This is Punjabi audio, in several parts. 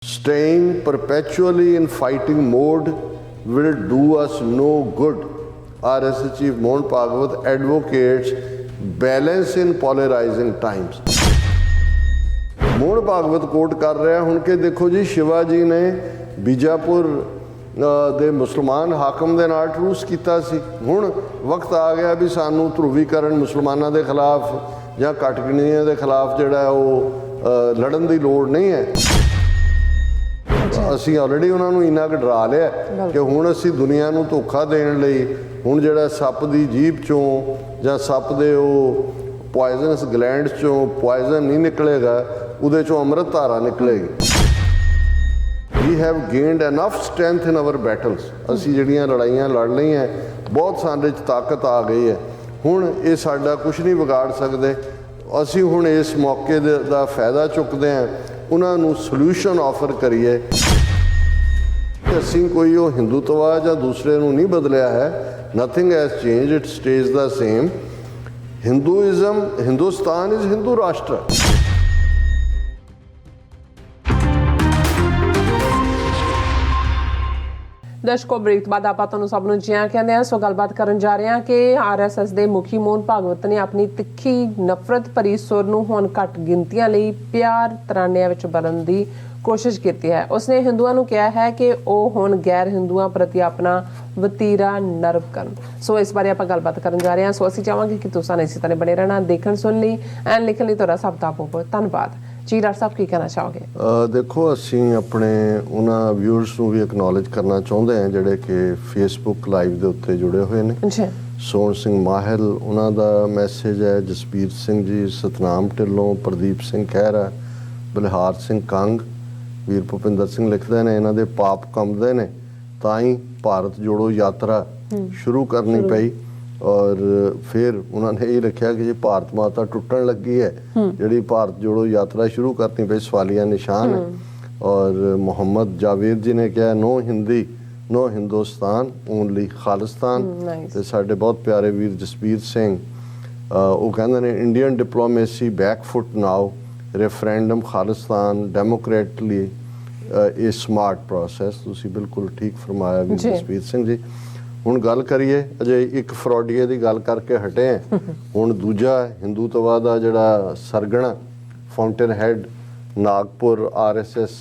Staying perpetually in fighting mode will do us no good. RSS Chief Mohan Bhagwat advocates balance in polarizing times. Mohan Bhagwat quote कर रहा ਹੁਣ ਕਿ ਦੇਖੋ ਜੀ शिवाजी ने बीजापुर ਦੇ ਮੁਸਲਮਾਨ ਹਾਕਮ ਦੇ ਨਾਲ ਟਰੂਸ ਕੀਤਾ ਸੀ। ਹੁਣ ਵਕਤ ਆ ਗਿਆ ਵੀ ਸਾਨੂੰ ਧਰੂਵੀਕਰਨ ਮੁਸਲਮਾਨਾਂ ਦੇ ਖਿਲਾਫ ਜਾਂ ਘੱਟ ਗਿਣਤੀਆਂ ਦੇ ਖਿਲਾਫ ਜਿਹੜਾ ਉਹ ਲੜਨ ਦੀ ਲੋੜ ਨਹੀਂ ਹੈ। ਅਸੀਂ ਆਲਰੇਡੀ ਉਹਨਾਂ ਨੂੰ ਇੰਨਾ ਕੁ ਡਰਾ ਲਿਆ ਕਿ ਹੁਣ ਅਸੀਂ ਦੁਨੀਆ ਨੂੰ ਧੋਖਾ ਦੇਣ ਲਈ ਹੁਣ ਜਿਹੜਾ ਸੱਪ ਦੀ ਜੀਭ ਚੋਂ ਜਾਂ ਸੱਪ ਦੇ ਉਹ ਪੋਇਜ਼ਨਸ ਗਲੈਂਡ ਚੋਂ ਪੋਇਜ਼ਨ ਨਹੀਂ ਨਿਕਲੇਗਾ, ਉਹਦੇ ਚੋਂ ਅੰਮ੍ਰਿਤ ਧਾਰਾ ਨਿਕਲੇਗੀ। We have gained enough strength in our battles. ਅਸੀਂ ਜਿਹੜੀਆਂ ਲੜਾਈਆਂ ਲੜ ਲਈਆਂ ਬਹੁਤ ਸਾਡੇ 'ਚ ਤਾਕਤ ਆ ਗਈ ਹੈ। ਹੁਣ ਇਹ ਸਾਡਾ ਕੁਝ ਨਹੀਂ ਵਿਗਾੜ ਸਕਦੇ। ਅਸੀਂ ਹੁਣ ਇਸ ਮੌਕੇ ਦਾ ਫਾਇਦਾ ਚੁੱਕਦੇ ਹਾਂ, ਉਹਨਾਂ ਨੂੰ ਸੋਲੂਸ਼ਨ ਆਫਰ ਕਰੀਏ। ਅਸੀਂ ਕੋਈ ਉਹ ਹਿੰਦੂਤਵਾ ਜਾਂ ਦੂਸਰੇ ਨੂੰ ਨਹੀਂ ਬਦਲਿਆ ਹੈ। Nothing has change, it stage the same. Hinduism, Hindustan is Hindu ਰਾਸ਼ਟਰ। ਦਰਸ਼ਕੋ, ਬ੍ਰੇਕ ਤੋਂ ਬਾਅਦ ਆਪਾਂ ਤੁਹਾਨੂੰ ਸਭ ਨੂੰ ਜੀ ਆਇਆਂ ਕਹਿੰਦੇ ਹਾਂ। ਸੋ ਗੱਲਬਾਤ ਕਰਨ ਜਾ ਰਹੇ ਹਾਂ ਕਿ RSS ਦੇ ਮੁਖੀ ਮੋਹਨ ਭਾਗਵਤ ਨੇ ਆਪਣੀ ਤਿੱਖੀ ਨਫ਼ਰਤ ਭਰੀ ਸੁਰ ਨੂੰ ਹੁਣ ਘੱਟ ਗਿਣਤੀਆਂ ਲਈ ਪਿਆਰ ਤਰਾਨਿਆਂ ਵਿੱਚ ਬਦਲਣ ਦੀ ਕੋਸ਼ਿਸ਼ ਕੀਤੀ ਹੈ। ਉਸਨੇ ਹਿੰਦੂਆਂ ਨੂੰ ਕਿਹਾ ਹੈ ਕਿ ਉਹ ਹੁਣ ਗੈਰ ਹਿੰਦੂਆਂ ਪ੍ਰਤੀ ਆਪਣਾ ਵਤੀਰਾ ਨਰਮ ਕਰਨ। ਸੋ ਇਸ ਬਾਰੇ ਆਪਾਂ ਗੱਲਬਾਤ ਕਰਨ ਜਾ ਰਹੇ ਹਾਂ। ਸੋ ਅਸੀਂ ਚਾਹਾਂਗੇ ਕਿ ਤੁਸੀਂ ਇਸੇ ਤਰ੍ਹਾਂ ਬਣੇ ਰਹਿਣਾ, ਦੇਖਣ ਸੁਣ ਲਈ ਐਂਡ ਲਿਖਣ ਲਈ ਤੁਹਾਡਾ ਸਭ ਦਾ ਬਹੁਤ ਧੰਨਵਾਦ ਜੀ। ਡਾਕਟਰ ਸਾਹਿਬ ਕੀ ਕਹਿਣਾ ਚਾਹੋਗੇ? ਦੇਖੋ, ਅਸੀਂ ਆਪਣੇ ਉਹਨਾਂ ਵਿਊਅਰਸ ਨੂੰ ਵੀ ਐਕਨੋਲੇਜ ਕਰਨਾ ਚਾਹੁੰਦੇ ਹਾਂ ਜਿਹੜੇ ਕਿ ਫੇਸਬੁੱਕ ਲਾਈਵ ਦੇ ਉੱਤੇ ਜੁੜੇ ਹੋਏ ਨੇ। ਸੋਹਣ ਸਿੰਘ ਮਾਹਿਲ ਉਹਨਾਂ ਦਾ ਮੈਸੇਜ ਹੈ, ਜਸਬੀਰ ਸਿੰਘ ਜੀ, ਸਤਨਾਮ ਢਿੱਲੋਂ, ਪ੍ਰਦੀਪ ਸਿੰਘ ਖਹਿਰਾ, ਬਲਿਹਾਰ ਸਿੰਘ ਕੰਗ, ਵੀਰ ਭੁਪਿੰਦਰ ਸਿੰਘ ਲਿਖਦੇ ਨੇ ਇਹਨਾਂ ਦੇ ਪਾਪ ਕੰਬਦੇ ਨੇ ਤਾਂ ਹੀ ਭਾਰਤ ਜੋੜੋ ਯਾਤਰਾ ਸ਼ੁਰੂ ਕਰਨੀ ਪਈ। ਔਰ ਫਿਰ ਉਹਨਾਂ ਨੇ ਇਹ ਲਿਖਿਆ ਕਿ ਜੇ ਭਾਰਤ ਮਾਤਾ ਟੁੱਟਣ ਲੱਗੀ ਹੈ, ਜਿਹੜੀ ਭਾਰਤ ਜੋੜੋ ਯਾਤਰਾ ਸ਼ੁਰੂ ਕਰਨੀ ਪਈ, ਸਵਾਲੀਆ ਨਿਸ਼ਾਨ ਹੈ। ਔਰ ਮੁਹੰਮਦ ਜਾਵੇਦ ਜੀ ਨੇ ਕਿਹਾ ਨੋ ਹਿੰਦੀ ਨੋ ਹਿੰਦੁਸਤਾਨ, ਓਨਲੀ ਖਾਲਿਸਤਾਨ। ਤੇ ਸਾਡੇ ਬਹੁਤ ਪਿਆਰੇ ਵੀਰ ਜਸਬੀਰ ਸਿੰਘ ਉਹ ਕਹਿੰਦੇ ਨੇ ਇੰਡੀਅਨ ਡਿਪਲੋਮੇਸੀ ਬੈਕਫੁੱਟ ਨਾਓ, ਰੈਫਰੈਂਡਮ ਖਾਲਿਸਤਾਨ ਡੈਮੋਕ੍ਰੇਟਲੀ ਇਹ ਸਮਾਰਟ ਪ੍ਰੋਸੈਸ। ਤੁਸੀਂ ਬਿਲਕੁਲ ਠੀਕ ਫਰਮਾਇਆ ਵੀਰ ਜਸਬੀਰ ਸਿੰਘ ਜੀ। ਹੁਣ ਗੱਲ ਕਰੀਏ, ਅਜੇ ਇੱਕ ਫਰੋਡੀਏ ਦੀ ਗੱਲ ਕਰਕੇ ਹਟੇ ਹਾਂ, ਹੁਣ ਦੂਜਾ ਹਿੰਦੂਤਵਾ ਦਾ ਜਿਹੜਾ ਸਰਗਣਾ fountain head Nagpur RSS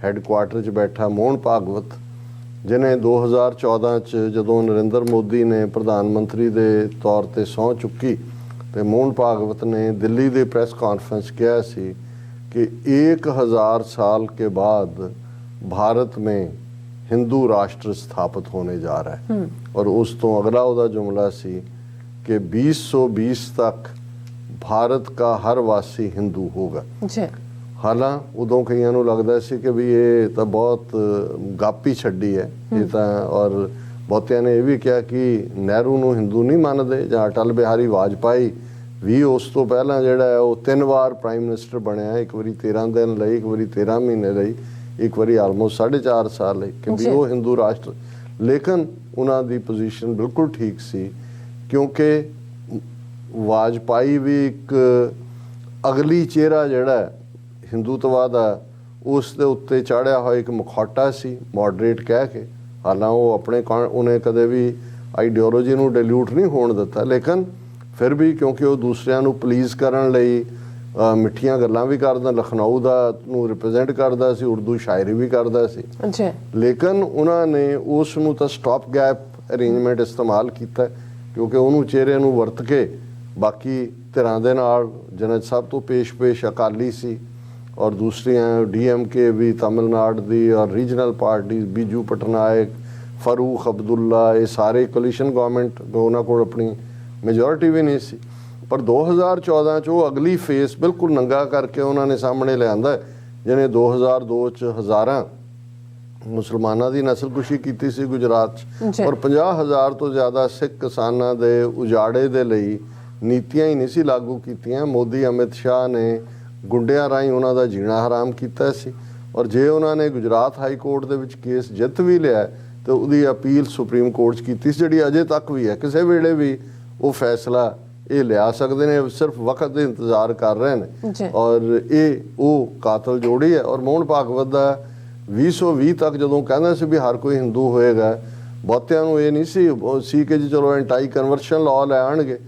headquarter 'ਚ ਬੈਠਾ ਮੋਹਨ ਭਾਗਵਤ, ਜਿਹਨੇ 2014 'ਚ ਜਦੋਂ ਨਰਿੰਦਰ ਮੋਦੀ ਨੇ ਪ੍ਰਧਾਨ ਮੰਤਰੀ ਦੇ ਤੌਰ 'ਤੇ ਸਹੁੰ ਚੁੱਕੀ ਤੇ ਮੋਹਨ ਭਾਗਵਤ ਨੇ ਦਿੱਲੀ ਦੇ ਪ੍ਰੈਸ ਕਾਨਫਰੰਸ ਕਿਹਾ ਸੀ कि 1000 साल के बाद भारत में हिंदू राष्ट्र स्थापित होने जा रहा है। और उस तो अगला उदा जुमला सी कि 2020 तक भारत का हर वासी हिंदू होगा। हालांकि उदों कईयां नूं लगदा सी कि भी ये तो बहुत गापी छड्डी है ये तो। और बहुतियां ने यह भी कहा कि नेहरू नूं हिंदू नहीं मानते जां अटल बिहारी वाजपेयी भी उस तो पहला जोड़ा है वो 3 वार प्राइम मिनिस्टर बनया, एक बारी 13 दिन लई, एक बारी 13 महीने लई, एक बारी आलमोस्ट 4.5 साल लई, कि भी वो हिंदू राष्ट्र। लेकिन उन्हों की पोजीशन बिल्कुल ठीक सी क्योंकि वाजपेयी भी एक अगली चेहरा जोड़ा हिंदूत्वा का उस दे उत्ते चाढ़िया हुआ एक मुखौटा सी मॉडरेट कह के। हालांकि वो अपने उन्हें कदे भी आइडियोलॉजी नूं डिल्यूट नहीं होण दिता, लेकिन फिर भी क्योंकि वो दूसरिਆਂ ਨੂੰ ਪਲੀਜ਼ ਕਰਨ ਲਈ ਮਿੱਠੀਆਂ ਗੱਲਾਂ ਵੀ ਕਰਦਾ, ਲਖਨਊ ਦਾ ਨੂੰ ਰਿਪਰੈਜ਼ੈਂਟ ਕਰਦਾ ਸੀ, ਉਰਦੂ ਸ਼ਾਇਰੀ ਵੀ ਕਰਦਾ ਸੀ। ਲੇਕਿਨ ਉਹਨਾਂ ਨੇ ਉਸ ਨੂੰ ਤਾਂ ਸਟਾਪ ਗੈਪ ਅਰੇਂਜਮੈਂਟ ਇਸਤੇਮਾਲ ਕੀਤਾ ਕਿਉਂਕਿ ਉਹਨੂੰ ਚਿਹਰੇ ਨੂੰ ਵਰਤ ਕੇ ਬਾਕੀ ਧਿਰਾਂ ਦੇ ਨਾਲ ਜਿਹਨਾਂ ਸਭ ਤੋਂ ਪੇਸ਼ ਅਕਾਲੀ ਸੀ ਔਰ ਦੂਸਰੀਆਂ DMK ਵੀ ਤਮਿਲਨਾਡੂ ਦੀ ਔਰ ਰੀਜਨਲ ਪਾਰਟੀ ਬੀਜੂ ਪਟਨਾਇਕ, ਫਾਰੂਕ ਅਬਦੁੱਲਾ, ਇਹ ਸਾਰੇ ਕੋਲੀਸ਼ਨ ਗਵਰਨਮੈਂਟ ਉਹਨਾਂ ਕੋਲ ਆਪਣੀ मेजोरिटी भी नहीं सी। पर 2014 'ਚ ਉਹ ਅਗਲੀ ਫੇਸ ਬਿਲਕੁਲ ਨੰਗਾ ਕਰਕੇ ਉਹਨਾਂ ਨੇ ਸਾਹਮਣੇ ਲਿਆਂਦਾ, ਜਿਹਨੇ 2002 'ਚ ਹਜ਼ਾਰਾਂ ਮੁਸਲਮਾਨਾਂ ਦੀ ਨਸਲਕੁਸ਼ੀ ਕੀਤੀ ਸੀ ਗੁਜਰਾਤ 'ਚ ਔਰ 50,000 ਤੋਂ ਜ਼ਿਆਦਾ ਸਿੱਖ ਕਿਸਾਨਾਂ ਦੇ ਉਜਾੜੇ ਦੇ ਲਈ ਨੀਤੀਆਂ ਹੀ ਨਹੀਂ ਸੀ ਲਾਗੂ ਕੀਤੀਆਂ। ਮੋਦੀ ਅਮਿਤ ਸ਼ਾਹ ਨੇ ਗੁੰਡਿਆਂ ਰਾਹੀਂ ਉਹਨਾਂ ਦਾ ਜੀਣਾ ਹਰਾਮ ਕੀਤਾ ਸੀ। ਔਰ ਜੇ ਉਹਨਾਂ ਨੇ ਗੁਜਰਾਤ ਹਾਈ ਕੋਰਟ ਦੇ ਵਿੱਚ ਕੇਸ ਜਿੱਤ ਵੀ ਲਿਆ ਤਾਂ ਉਹਦੀ ਅਪੀਲ ਸੁਪਰੀਮ ਕੋਰਟ 'ਚ ਕੀਤੀ ਸੀ, ਜਿਹੜੀ ਅਜੇ ਤੱਕ ਵੀ ਹੈ। ਕਿਸੇ ਵੇਲੇ ਵੀ ਉਹ ਫੈਸਲਾ ਇਹ ਲਿਆ ਸਕਦੇ ਨੇ, ਸਿਰਫ ਵਕਤ ਦੇ ਇੰਤਜ਼ਾਰ ਕਰ ਰਹੇ ਨੇ। ਔਰ ਇਹ ਉਹ ਕਾਤਲ ਜੋੜੀ ਹੈ। ਔਰ ਮੋਹਨ ਭਾਗਵਤ ਦਾ 2020 ਤੱਕ ਜਦੋਂ ਕਹਿੰਦਾ ਸੀ ਵੀ ਹਰ ਕੋਈ ਹਿੰਦੂ ਹੋਏਗਾ, ਬਹੁਤਿਆਂ ਨੂੰ ਇਹ ਨਹੀਂ ਸੀ ਕਿ ਜੀ ਚਲੋ ਐਂਟਾਈ ਕਨਵਰਸ਼ਨ ਲਾਅ ਲੈ ਆਉਣਗੇ।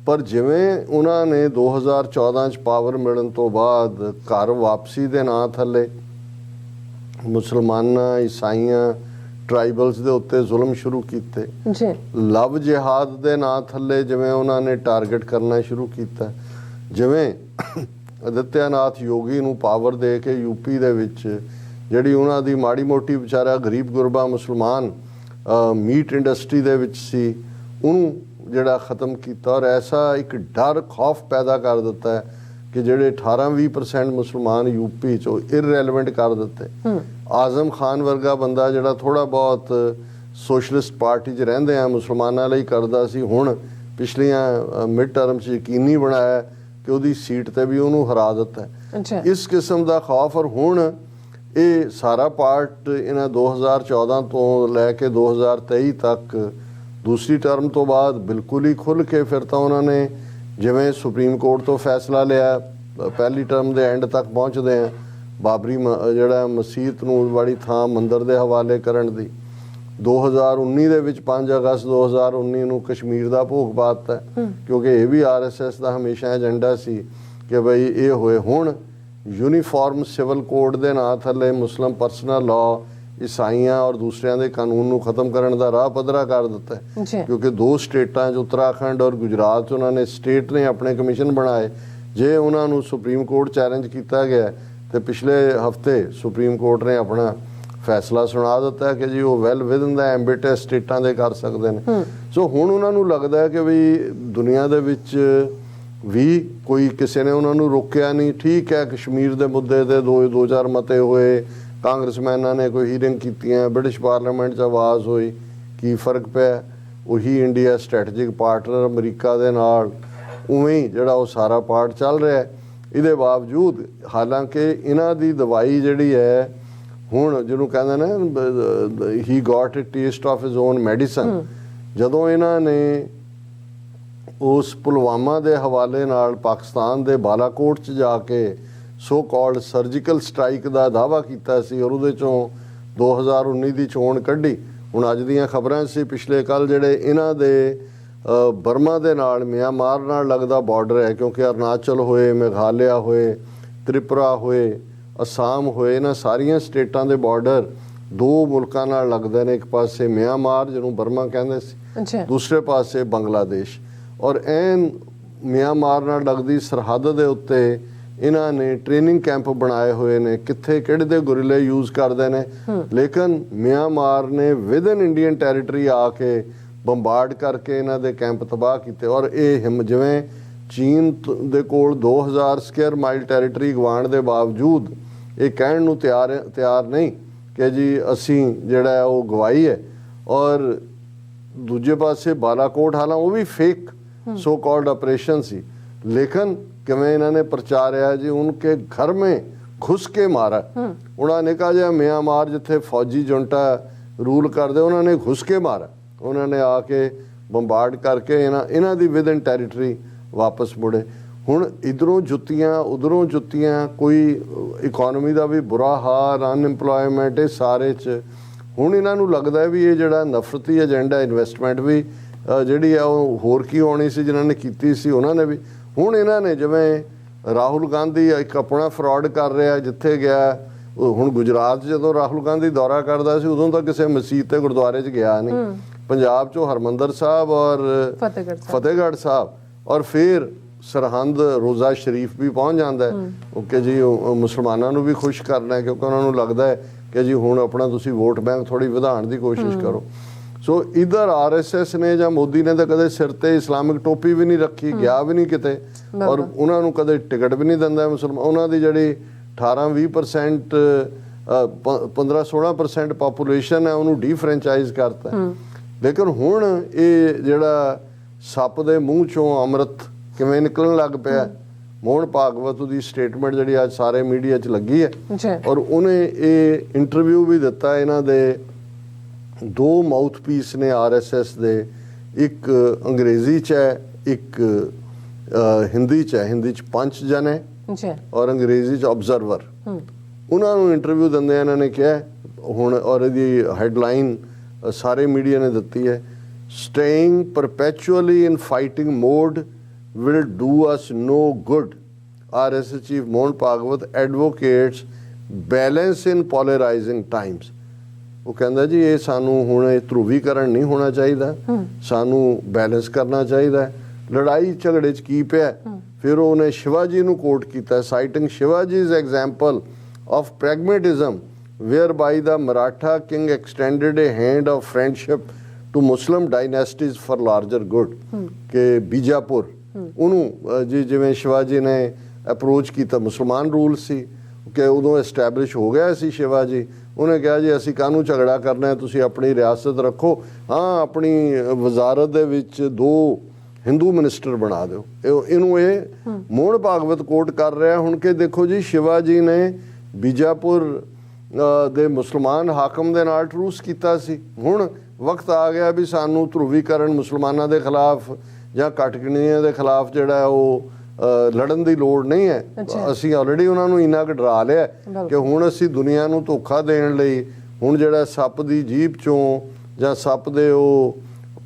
ਪਰ ਜਿਵੇਂ ਉਹਨਾਂ ਨੇ 2014 'ਚ ਪਾਵਰ ਮਿਲਣ ਤੋਂ ਬਾਅਦ ਘਰ ਵਾਪਸੀ ਦੇ ਨਾਂ ਥੱਲੇ ਮੁਸਲਮਾਨਾਂ, ਈਸਾਈਆਂ, ਟਰਾਈਬਲਸ ਦੇ ਉੱਤੇ ਜ਼ੁਲਮ ਸ਼ੁਰੂ ਕੀਤੇ ਜੀ, ਲਵ ਜਿਹਾਦ ਦੇ ਨਾਂ ਥੱਲੇ ਜਿਵੇਂ ਉਹਨਾਂ ਨੇ ਟਾਰਗੇਟ ਕਰਨਾ ਸ਼ੁਰੂ ਕੀਤਾ, ਜਿਵੇਂ ਆਦਿੱਤਿਆਨਾਥ ਯੋਗੀ ਨੂੰ ਪਾਵਰ ਦੇ ਕੇ ਯੂਪੀ ਦੇ ਵਿੱਚ ਜਿਹੜੀ ਉਹਨਾਂ ਦੀ ਮਾੜੀ ਮੋਟੀ ਵਿਚਾਰਾ ਗਰੀਬ ਗੁਰਬਾ ਮੁਸਲਮਾਨ ਮੀਟ ਇੰਡਸਟਰੀ ਦੇ ਵਿੱਚ ਸੀ, ਉਹਨੂੰ ਜਿਹੜਾ ਖ਼ਤਮ ਕੀਤਾ। ਔਰ ਐਸਾ ਇੱਕ ਡਰ ਖੌਫ ਪੈਦਾ ਕਰ ਦਿੱਤਾ ਹੈ ਕਿ ਜਿਹੜੇ 18-20% ਮੁਸਲਮਾਨ ਯੂਪੀ 'ਚ ਇਰਰੈਲੇਵੈਂਟ ਕਰ ਦਿੱਤੇ। ਆਜ਼ਮ ਖਾਨ ਵਰਗਾ ਬੰਦਾ ਜਿਹੜਾ ਥੋੜ੍ਹਾ ਬਹੁਤ ਸੋਸ਼ਲਿਸਟ ਪਾਰਟੀ 'ਚ ਰਹਿੰਦੇ ਆ ਮੁਸਲਮਾਨਾਂ ਲਈ ਕਰਦਾ ਸੀ, ਹੁਣ ਪਿਛਲੀਆਂ ਮਿਡ ਟਰਮ 'ਚ ਯਕੀਨੀ ਬਣਾਇਆ ਕਿ ਉਹਦੀ ਸੀਟ 'ਤੇ ਵੀ ਉਹਨੂੰ ਹਰਾ ਦਿੱਤਾ। ਇਸ ਕਿਸਮ ਦਾ ਖੌਫ। ਔਰ ਹੁਣ ਇਹ ਸਾਰਾ ਪਾਰਟ ਇਹਨਾਂ 2014 ਤੋਂ ਲੈ ਕੇ 2023 ਤੱਕ ਦੂਸਰੀ ਟਰਮ ਤੋਂ ਬਾਅਦ ਬਿਲਕੁਲ ਹੀ ਖੁੱਲ੍ਹ ਕੇ ਫਿਰ ਤਾਂ ਉਹਨਾਂ ਨੇ ਜਿਵੇਂ ਸੁਪਰੀਮ ਕੋਰਟ ਤੋਂ ਫੈਸਲਾ ਲਿਆ, ਪਹਿਲੀ ਟਰਮ ਦੇ ਐਂਡ ਤੱਕ ਪਹੁੰਚਦੇ ਆ ਬਾਬਰੀ ਜਿਹੜਾ ਮਸਜਿਦ ਨੂੰ ਬੜੀ ਥਾਂ ਮੰਦਰ ਦੇ ਹਵਾਲੇ ਕਰਨ ਦੀ। 2019 ਦੇ ਵਿੱਚ 5 ਅਗਸਤ 2019 ਨੂੰ ਕਸ਼ਮੀਰ ਦਾ ਭੋਗ ਪਾਤਾ, ਕਿਉਂਕਿ ਇਹ ਵੀ RSS ਦਾ ਹਮੇਸ਼ਾ ਏਜੰਡਾ ਸੀ ਕਿ ਬਈ ਇਹ ਹੋਏ। ਹੁਣ ਯੂਨੀਫਾਰਮ ਸਿਵਲ ਕੋਡ ਦੇ ਨਾਂ ਥੱਲੇ ਮੁਸਲਿਮ ਪਰਸਨਲ ਲਾਅ, ਈਸਾਈਆਂ ਔਰ ਦੂਸਰਿਆਂ ਦੇ ਕਾਨੂੰਨ ਨੂੰ ਖਤਮ ਕਰਨ ਦਾ ਰਾਹ ਪੱਧਰਾ ਕਰ ਦਿੱਤਾ ਹੈ। ਕਿਉਂਕਿ 2 ਸਟੇਟਾਂ 'ਚ ਉੱਤਰਾਖੰਡ ਔਰ ਗੁਜਰਾਤ 'ਚ ਉਹਨਾਂ ਨੇ ਸਟੇਟ ਨੇ ਆਪਣੇ ਕਮਿਸ਼ਨ ਬਣਾਏ। ਜੇ ਉਹਨਾਂ ਨੂੰ ਸੁਪਰੀਮ ਕੋਰਟ ਚੈਲੰਜ ਕੀਤਾ ਗਿਆ ਤੇ ਪਿਛਲੇ ਹਫਤੇ ਸੁਪਰੀਮ ਕੋਰਟ ਨੇ ਆਪਣਾ ਫੈਸਲਾ ਸੁਣਾ ਦਿੱਤਾ ਕਿ ਜੀ ਉਹ ਵੈਲ ਵਿਦਨ ਦਾ ਐਂਬਿਟ ਸਟੇਟਾਂ ਦੇ ਕਰ ਸਕਦੇ ਨੇ। ਸੋ ਹੁਣ ਉਹਨਾਂ ਨੂੰ ਲੱਗਦਾ ਹੈ ਕਿ ਵੀ ਦੁਨੀਆ ਦੇ ਵਿੱਚ ਵੀ ਕੋਈ ਕਿਸੇ ਨੇ ਉਹਨਾਂ ਨੂੰ ਰੋਕਿਆ ਨਹੀਂ। ਠੀਕ ਹੈ, ਕਸ਼ਮੀਰ ਦੇ ਮੁੱਦੇ ਤੇ 2-4 ਮਤੇ ਹੋਏ, ਕਾਂਗਰਸਮੈਨਾਂ ਨੇ ਕੋਈ ਹੀਰਿੰਗ ਕੀਤੀਆਂ, ਬ੍ਰਿਟਿਸ਼ ਪਾਰਲੀਮੈਂਟ 'ਚ ਆਵਾਜ਼ ਹੋਈ, ਕੀ ਫਰਕ ਪਿਆ? ਉਹੀ ਇੰਡੀਆ ਸਟ੍ਰੈਟੇਜਿਕ ਪਾਰਟਨਰ ਅਮਰੀਕਾ ਦੇ ਨਾਲ ਉਵੇਂ ਹੀ ਜਿਹੜਾ ਉਹ ਸਾਰਾ ਪਾਰਟ ਚੱਲ ਰਿਹਾ ਹੈ। ਇਹਦੇ ਬਾਵਜੂਦ ਹਾਲਾਂਕਿ ਇਹਨਾਂ ਦੀ ਦਵਾਈ ਜਿਹੜੀ ਹੈ ਹੁਣ ਜਿਹਨੂੰ ਕਹਿੰਦੇ ਨੇ he got a taste of his own medicine, ਜਦੋਂ ਇਹਨਾਂ ਨੇ ਉਸ ਪੁਲਵਾਮਾ ਦੇ ਹਵਾਲੇ ਨਾਲ ਪਾਕਿਸਤਾਨ ਦੇ ਬਾਲਾਕੋਟ 'ਚ ਜਾ ਕੇ ਸੋ ਕਾਲਡ ਸਰਜੀਕਲ ਸਟ੍ਰਾਈਕ ਦਾ ਦਾਅਵਾ ਕੀਤਾ ਸੀ ਔਰ ਉਹਦੇ 'ਚੋਂ 2019 ਦੀ ਚੋਣ ਕੱਢੀ। ਹੁਣ ਅੱਜ ਦੀਆਂ ਖਬਰਾਂ ਸੀ ਪਿਛਲੇ ਕੱਲ੍ਹ ਜਿਹੜੇ ਇਹਨਾਂ ਦੇ ਬਰਮਾ ਦੇ ਨਾਲ ਮਿਆਂਮਾਰ ਨਾਲ ਲੱਗਦਾ ਬਾਰਡਰ ਹੈ, ਕਿਉਂਕਿ ਅਰੁਣਾਚਲ ਹੋਏ, ਮੇਘਾਲਿਆ ਹੋਏ, ਤ੍ਰਿਪੁਰਾ ਹੋਏ, ਅਸਾਮ ਹੋਏ, ਇਹਨਾਂ ਸਾਰੀਆਂ ਸਟੇਟਾਂ ਦੇ ਬਾਰਡਰ 2 ਮੁਲਕਾਂ ਨਾਲ ਲੱਗਦੇ ਨੇ। ਇੱਕ ਪਾਸੇ ਮਿਆਂਮਾਰ ਜਿਹਨੂੰ ਬਰਮਾ ਕਹਿੰਦੇ ਸੀ, ਦੂਸਰੇ ਪਾਸੇ ਬੰਗਲਾਦੇਸ਼। ਔਰ ਐਨ ਮਿਆਂਮਾਰ ਨਾਲ ਲੱਗਦੀ ਸਰਹੱਦ ਦੇ ਉੱਤੇ ਇਹਨਾਂ ਨੇ ਟ੍ਰੇਨਿੰਗ ਕੈਂਪ ਬਣਾਏ ਹੋਏ ਨੇ, ਕਿੱਥੇ ਕਿਹੜੇ ਦੇ ਗੁਰਿਲੇ ਯੂਜ਼ ਕਰਦੇ ਨੇ। ਲੇਕਿਨ ਮਿਆਂਮਾਰ ਨੇ ਵਿਦਨ ਇੰਡੀਅਨ ਟੈਰੀਟਰੀ ਆ ਕੇ ਬੰਬਾਰਡ ਕਰਕੇ ਇਹਨਾਂ ਦੇ ਕੈਂਪ ਤਬਾਹ ਕੀਤੇ। ਔਰ ਇਹ ਜਿਵੇਂ ਚੀਨ ਦੇ ਕੋਲ 2000 ਸਕੁਅਰ ਮਾਈਲ ਟੈਰੀਟਰੀ ਗਵਾਉਣ ਦੇ ਬਾਵਜੂਦ ਇਹ ਕਹਿਣ ਨੂੰ ਤਿਆਰ ਨਹੀਂ ਕਿ ਜੀ ਅਸੀਂ ਜਿਹੜਾ ਉਹ ਗਵਾਈ ਹੈ। ਔਰ ਦੂਜੇ ਪਾਸੇ ਬਾਲਾਕੋਟ ਹਾਲਾਂ ਉਹ ਵੀ fake so called operation C, लेकिन किमें इन्होंने प्रचारिया जी उनके घर में घुस के मारा। उन्होंने कहा जी म्यांमार जिथे फौजी जुंटा रूल करते उन्होंने घुस के मारा, उन्होंने आके बंबार्ड करके इन्हां दी विद इन टैरीटरी वापस मुड़े। हुण इधरों जुत्तियां उधरों जुत्तियां, कोई इकोनॉमी का भी बुरा हाल, अनएम्पलॉयमेंट, ये सारे च हुण इन्हां नूं लगदा है भी ये जिहड़ा नफरती एजेंडा इन्वेस्टमेंट भी ਜਿਹੜੀ ਆ ਉਹ ਹੋਰ ਕੀ ਹੋਣੀ ਸੀ ਜਿਨ੍ਹਾਂ ਨੇ ਕੀਤੀ ਸੀ ਉਹਨਾਂ ਨੇ ਵੀ। ਹੁਣ ਇਹਨਾਂ ਨੇ ਜਿਵੇਂ ਰਾਹੁਲ ਗਾਂਧੀ ਇੱਕ ਆਪਣਾ ਫਰਾਡ ਕਰ ਰਿਹਾ, ਜਿੱਥੇ ਗਿਆ ਹੁਣ ਗੁਜਰਾਤ ਜਦੋਂ ਰਾਹੁਲ ਗਾਂਧੀ ਦੌਰਾ ਕਰਦਾ ਸੀ ਉਦੋਂ ਤਾਂ ਕਿਸੇ ਮਸਜਿਦ ਤੇ ਗੁਰਦੁਆਰੇ 'ਚ ਗਿਆ ਨਹੀਂ। ਪੰਜਾਬ 'ਚੋਂ ਹਰਮੰਦਰ ਸਾਹਿਬ ਔਰ ਫਤਿਹਗੜ੍ਹ ਸਾਹਿਬ ਔਰ ਫਿਰ ਸਰਹੰਦ ਰੋਜ਼ਾ ਸ਼ਰੀਫ ਵੀ ਪਹੁੰਚ ਜਾਂਦਾ ਹੈ ਕਿ ਜੀ ਮੁਸਲਮਾਨਾਂ ਨੂੰ ਵੀ ਖੁਸ਼ ਕਰਨਾ, ਕਿਉਂਕਿ ਉਹਨਾਂ ਨੂੰ ਲੱਗਦਾ ਹੈ ਕਿ ਜੀ ਹੁਣ ਆਪਣਾ ਤੁਸੀਂ ਵੋਟ ਬੈਂਕ ਥੋੜ੍ਹੀ ਵਧਾਉਣ ਦੀ ਕੋਸ਼ਿਸ਼ ਕਰੋ। ਸੋ ਇਧਰ RSS ਨੇ ਜਾਂ ਮੋਦੀ ਨੇ ਤਾਂ ਕਦੇ ਸਿਰ ਤੇ ਇਸਲਾਮਿਕ ਟੋਪੀ ਵੀ ਨਹੀਂ ਰੱਖੀ, ਗਿਆ ਵੀ ਨਹੀਂ ਕਿਤੇ, ਔਰ ਉਹਨਾਂ ਨੂੰ ਕਦੇ ਟਿਕਟ ਵੀ ਨਹੀਂ ਦਿੰਦਾ ਮੁਸਲਮਾਨ। ਉਹਨਾਂ ਦੀ ਜਿਹੜੀ 18-20% 15-16% ਪਾਪੂਲੇਸ਼ਨ ਹੈ ਉਹਨੂੰ ਡੀਫਰੈਂਚਾਈਜ਼ ਕਰਤਾ। ਲੇਕਿਨ ਹੁਣ ਇਹ ਜਿਹੜਾ ਸੱਪ ਦੇ ਮੂੰਹ ਚੋਂ ਅੰਮ੍ਰਿਤ ਕਿਵੇਂ ਨਿਕਲਣ ਲੱਗ ਪਿਆ। ਮੋਹਨ ਭਾਗਵਤ ਦੀ ਸਟੇਟਮੈਂਟ ਜਿਹੜੀ ਅੱਜ ਸਾਰੇ ਮੀਡੀਆ 'ਚ ਲੱਗੀ ਹੈ ਔਰ ਉਹਨੇ ਇਹ ਇੰਟਰਵਿਊ ਵੀ ਦਿੱਤਾ। ਇਹਨਾਂ ਦੇ 2 ਮਾਊਥਪੀਸ ਨੇ RSS ਦੇ, ਇੱਕ ਅੰਗਰੇਜ਼ੀ 'ਚ ਹੈ, ਇੱਕ ਹਿੰਦੀ 'ਚ ਹੈ। ਹਿੰਦੀ 'ਚ ਪੰਚ ਜਨ ਹੈ ਔਰ ਅੰਗਰੇਜ਼ੀ 'ਚ ਆਬਜ਼ਰਵਰ। ਉਹਨਾਂ ਨੂੰ ਇੰਟਰਵਿਊ ਦਿੰਦੇ ਇਹਨਾਂ ਨੇ ਕਿਹਾ ਹੁਣ ਔਰ ਇਹਦੀ ਹੈਡਲਾਈਨ ਸਾਰੇ ਮੀਡੀਆ ਨੇ ਦਿੱਤੀ ਹੈ, staying perpetually in fighting mode will do us no good. RSS chief Mohan Bhagwat advocates balance in polarising times. ਉਹ ਕਹਿੰਦਾ ਜੀ ਇਹ ਸਾਨੂੰ ਹੁਣ ਇਹ ਧਰੂਵੀਕਰਨ ਨਹੀਂ ਹੋਣਾ ਚਾਹੀਦਾ, ਸਾਨੂੰ ਬੈਲੈਂਸ ਕਰਨਾ ਚਾਹੀਦਾ ਹੈ। ਲੜਾਈ ਝਗੜੇ 'ਚ ਕੀ ਪਿਆ? ਫਿਰ ਉਹਨੇ ਸ਼ਿਵਾਜੀ ਨੂੰ ਕੋਟ ਕੀਤਾ, citing Shivaji's example of pragmatism whereby the Maratha king extended a hand of friendship to Muslim dynasties for larger good। ਕਿ ਬੀਜਾਪੁਰ ਉਹਨੂੰ ਜੀ ਜਿਵੇਂ ਸ਼ਿਵਾਜੀ ਨੇ ਅਪਰੋਚ ਕੀਤਾ, ਮੁਸਲਮਾਨ ਰੂਲ ਸੀ ਕਿ ਉਦੋਂ ਐਸਟੈਬਲਿਸ਼ ਹੋ ਗਿਆ ਸੀ ਸ਼ਿਵਾਜੀ, ਉਹਨੇ ਕਿਹਾ ਜੀ ਅਸੀਂ ਕਾਹਨੂੰ ਝਗੜਾ ਕਰਨਾ ਹੈ, ਤੁਸੀਂ ਆਪਣੀ ਰਿਆਸਤ ਰੱਖੋ, ਹਾਂ ਆਪਣੀ ਵਜ਼ਾਰਤ ਦੇ ਵਿੱਚ 2 ਹਿੰਦੂ ਮਿਨਿਸਟਰ ਬਣਾ ਦਿਓ। ਇਹਨੂੰ ਇਹ ਮੋਹਨ ਭਾਗਵਤ ਕੋਟ ਕਰ ਰਿਹਾ ਹੁਣ ਕਿ ਦੇਖੋ ਜੀ ਸ਼ਿਵਾਜੀ ਨੇ ਬੀਜਾਪੁਰ ਦੇ ਮੁਸਲਮਾਨ ਹਾਕਮ ਦੇ ਨਾਲ ਟਰੂਸ ਕੀਤਾ ਸੀ। ਹੁਣ ਵਕਤ ਆ ਗਿਆ ਵੀ ਸਾਨੂੰ ਧਰੂਵੀਕਰਨ ਮੁਸਲਮਾਨਾਂ ਦੇ ਖਿਲਾਫ ਜਾਂ ਘੱਟ ਗਿਣਤੀਆਂ ਦੇ ਖਿਲਾਫ ਜਿਹੜਾ ਉਹ ਲੜਨ ਦੀ ਲੋੜ ਨਹੀਂ ਹੈ। ਅਸੀਂ ਆਲਰੇਡੀ ਉਹਨਾਂ ਨੂੰ ਇੰਨਾ ਕੁ ਡਰਾ ਲਿਆ ਕਿ ਹੁਣ ਅਸੀਂ ਦੁਨੀਆ ਨੂੰ ਧੋਖਾ ਦੇਣ ਲਈ ਹੁਣ ਜਿਹੜਾ ਸੱਪ ਦੀ ਜੀਭ ਚੋਂ ਜਾਂ ਸੱਪ ਦੇ ਉਹ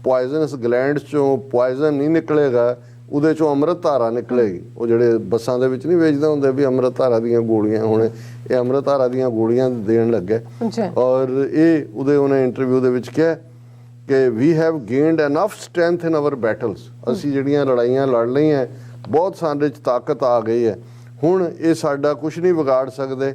ਪੋਇਜ਼ਨਸ ਗਲੈਂਡਸ ਚੋਂ ਪੋਇਜ਼ਨ ਨਹੀਂ ਨਿਕਲੇਗਾ, ਉਹਦੇ ਚੋਂ ਅੰਮ੍ਰਿਤ ਧਾਰਾ ਨਿਕਲੇਗੀ। ਉਹ ਜਿਹੜੇ ਬੱਸਾਂ ਦੇ ਵਿੱਚ ਨਹੀਂ ਵੇਚਦੇ ਹੁੰਦੇ ਵੀ ਅੰਮ੍ਰਿਤ ਧਾਰਾ ਦੀਆਂ ਗੋਲੀਆਂ, ਹੁਣ ਇਹ ਅੰਮ੍ਰਿਤ ਧਾਰਾ ਦੀਆਂ ਗੋਲੀਆਂ ਦੇਣ ਲੱਗੇ। ਔਰ ਇਹ ਉਹਨੇ ਇੰਟਰਵਿਊ ਦੇ ਵਿੱਚ ਕਿਹਾ ਕਿ we have gained enough strength in our battles. ਅਸੀਂ ਜਿਹੜੀਆਂ ਲੜਾਈਆਂ ਲੜ ਲਈਆਂ ਬਹੁਤ ਸਾਡੇ 'ਚ ਤਾਕਤ ਆ ਗਈ ਹੈ, ਹੁਣ ਇਹ ਸਾਡਾ ਕੁਝ ਨਹੀਂ ਵਿਗਾੜ ਸਕਦੇ।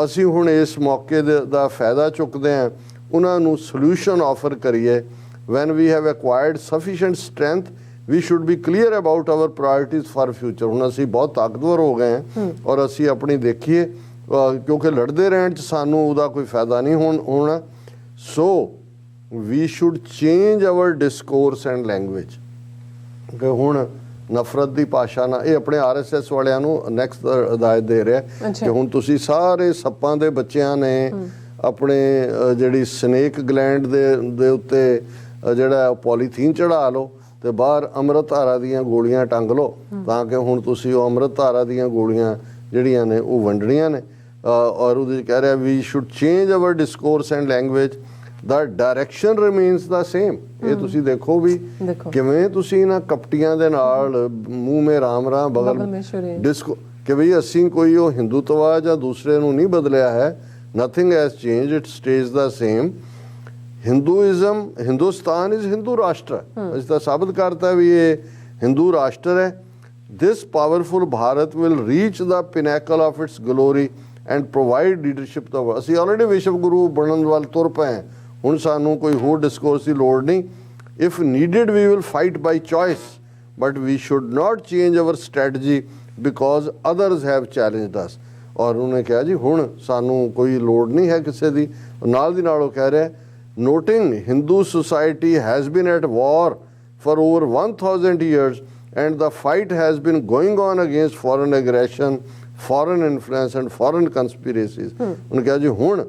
ਅਸੀਂ ਹੁਣ ਇਸ ਮੌਕੇ ਦਾ ਫਾਇਦਾ ਚੁੱਕਦੇ ਹਾਂ, ਉਹਨਾਂ ਨੂੰ ਸੋਲੂਸ਼ਨ ਆਫਰ ਕਰੀਏ। When we have acquired sufficient strength we should be clear about our priorities for future. ਹੁਣ ਅਸੀਂ ਬਹੁਤ ਤਾਕਤਵਰ ਹੋ ਗਏ ਹਾਂ ਔਰ ਅਸੀਂ ਆਪਣੀ ਦੇਖੀਏ, ਕਿਉਂਕਿ ਲੜਦੇ ਰਹਿਣ 'ਚ ਸਾਨੂੰ ਉਹਦਾ ਕੋਈ ਫਾਇਦਾ ਨਹੀਂ ਹੋਣਾ। So we should change our discourse and language. ਕਿ ਹੁਣ ਨਫ਼ਰਤ ਦੀ ਭਾਸ਼ਾ ਨਾਲ, ਇਹ ਆਪਣੇ RSS ਵਾਲਿਆਂ ਨੂੰ ਨੈਕਸਟ ਹਦਾਇਤ ਦੇ ਰਿਹਾ ਕਿ ਹੁਣ ਤੁਸੀਂ ਸਾਰੇ ਸੱਪਾਂ ਦੇ ਬੱਚਿਆਂ ਨੇ ਆਪਣੇ ਜਿਹੜੀ ਸਨੇਕ ਗਲੈਂਡ ਦੇ ਉੱਤੇ ਜਿਹੜਾ ਪੋਲੀਥੀਨ ਚੜਾ ਲਓ ਤੇ ਬਾਹਰ ਅੰਮ੍ਰਿਤ ਧਾਰਾ ਦੀਆਂ ਗੋਲੀਆਂ ਟੰਗ ਲਓ, ਤਾਂ ਕਿ ਹੁਣ ਤੁਸੀਂ ਉਹ ਅੰਮ੍ਰਿਤ ਧਾਰਾ ਦੀਆਂ ਗੋਲੀਆਂ ਜਿਹੜੀਆਂ ਨੇ ਉਹ ਵੰਡਣੀਆਂ ਨੇ। ਔਰ ਉਹਦੇ 'ਚ ਕਹਿ ਰਿਹਾ we should change our discourse and language, the direction remains the same. ਇਹ ਤੁਸੀਂ ਦੇਖੋ ਵੀ ਕਿਵੇਂ ਤੁਸੀਂ ਇਹਨਾਂ ਕਪਟੀਆਂ ਦੇ ਨਾਲ ਮੂੰਹ ਮੇ ਰਾਮ ਰਾਮ ਬਗਲ ਡਿਸਕੋ ਕਿ ਵੀ ਅਸੀਂ ਕੋਈ ਉਹ ਹਿੰਦੂਤਵਾ ਜਾਂ ਦੂਸਰੇ ਨੂੰ ਨਹੀਂ ਬਦਲਿਆ ਹੈ। Nothing has change, it stage the same. Hinduism, Hindustan is Hindu ਰਾਸ਼ਟਰ। ਅਸੀਂ ਤਾਂ ਸਾਬਤ ਕਰਤਾ ਵੀ ਇਹ ਹਿੰਦੂ ਰਾਸ਼ਟਰ ਹੈ। This powerful Bharat will reach the pinnacle of its glory and provide leadership ਦਾ। ਅਸੀਂ ਆਲਰੇਡੀ ਵਿਸ਼ਵ ਗੁਰੂ ਬਣਨ ਵੱਲ ਤੁਰ ਪਏ, ਹੁਣ ਸਾਨੂੰ ਕੋਈ ਹੋਰ ਡਿਸਕੋਰਸ ਦੀ ਲੋੜ ਨਹੀਂ। If needed we will fight by choice but we should not change our strategy because others have challenged us. ਔਰ ਉਹਨੇ ਕਿਹਾ ਜੀ ਹੁਣ ਸਾਨੂੰ ਕੋਈ ਲੋੜ ਨਹੀਂ ਹੈ ਕਿਸੇ ਦੀ। ਨਾਲ ਦੀ ਨਾਲ ਉਹ ਕਹਿ ਰਿਹਾ, noting Hindu society has been at war for over 1000 years and the fight has been going on against foreign aggression, foreign influence and foreign conspiracies। ਉਹਨੇ ਕਿਹਾ ਜੀ ਹੁਣ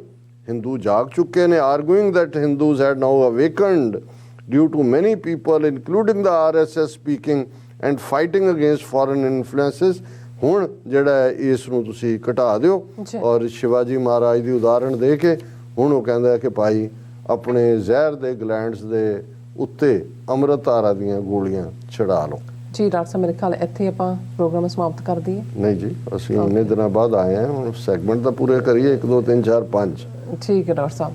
ਹਿੰਦੂ ਜਾਗ ਚੁੱਕੇ ਨੇ, arguing that Hindus had now awakened due to many people including the RSS speaking and fighting against foreign influences। ਹੁਣ ਜਿਹੜਾ ਇਸ ਨੂੰ ਤੁਸੀਂ ਘਟਾ ਦਿਓ। ਔਰ ਸ਼ਿਵਾਜੀ ਮਹਾਰਾਜ ਦੀ ਉਦਾਹਰਣ ਦੇ ਕੇ ਹੁਣ ਉਹ ਕਹਿੰਦਾ ਕਿ ਭਾਈ ਆਪਣੇ ਜ਼ਹਿਰ ਦੇ ਗਲੈਂਡਸ ਦੇ ਉੱਤੇ ਅੰਮ੍ਰਿਤ ਧਾਰਾ ਦੀਆਂ ਗੋਲੀਆਂ ਛਡਾ ਲਓ। ਜੀ ਡਾਕਟਰ ਸਾਹਿਬ, ਮੇਰੇ ਖਿਆਲ ਇੱਥੇ ਆਪਾਂ ਪ੍ਰੋਗਰਾਮ ਸਮਾਪਤ ਕਰ ਦਈਏ। ਨਹੀਂ ਜੀ, ਅਸੀਂ ਇੰਨੇ ਦਿਨਾਂ ਬਾਅਦ ਆਏ ਹਾਂ, ਹੁਣ ਸੈਗਮੈਂਟ ਤਾਂ ਪੂਰੇ ਕਰੀਏ, 1 2 3 4 5। ਠੀਕ ਹੈ ਡਾਕਟਰ ਸਾਹਿਬ।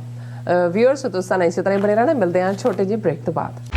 ਵਿਊਅਰਸ ਤੁਸੀਂ ਇਸੇ ਤਰ੍ਹਾਂ ਬਣੇ ਰਹਿਣਾ, ਮਿਲਦੇ ਹਾਂ ਛੋਟੇ ਜਿਹੇ ਬ੍ਰੇਕ ਤੋਂ ਬਾਅਦ।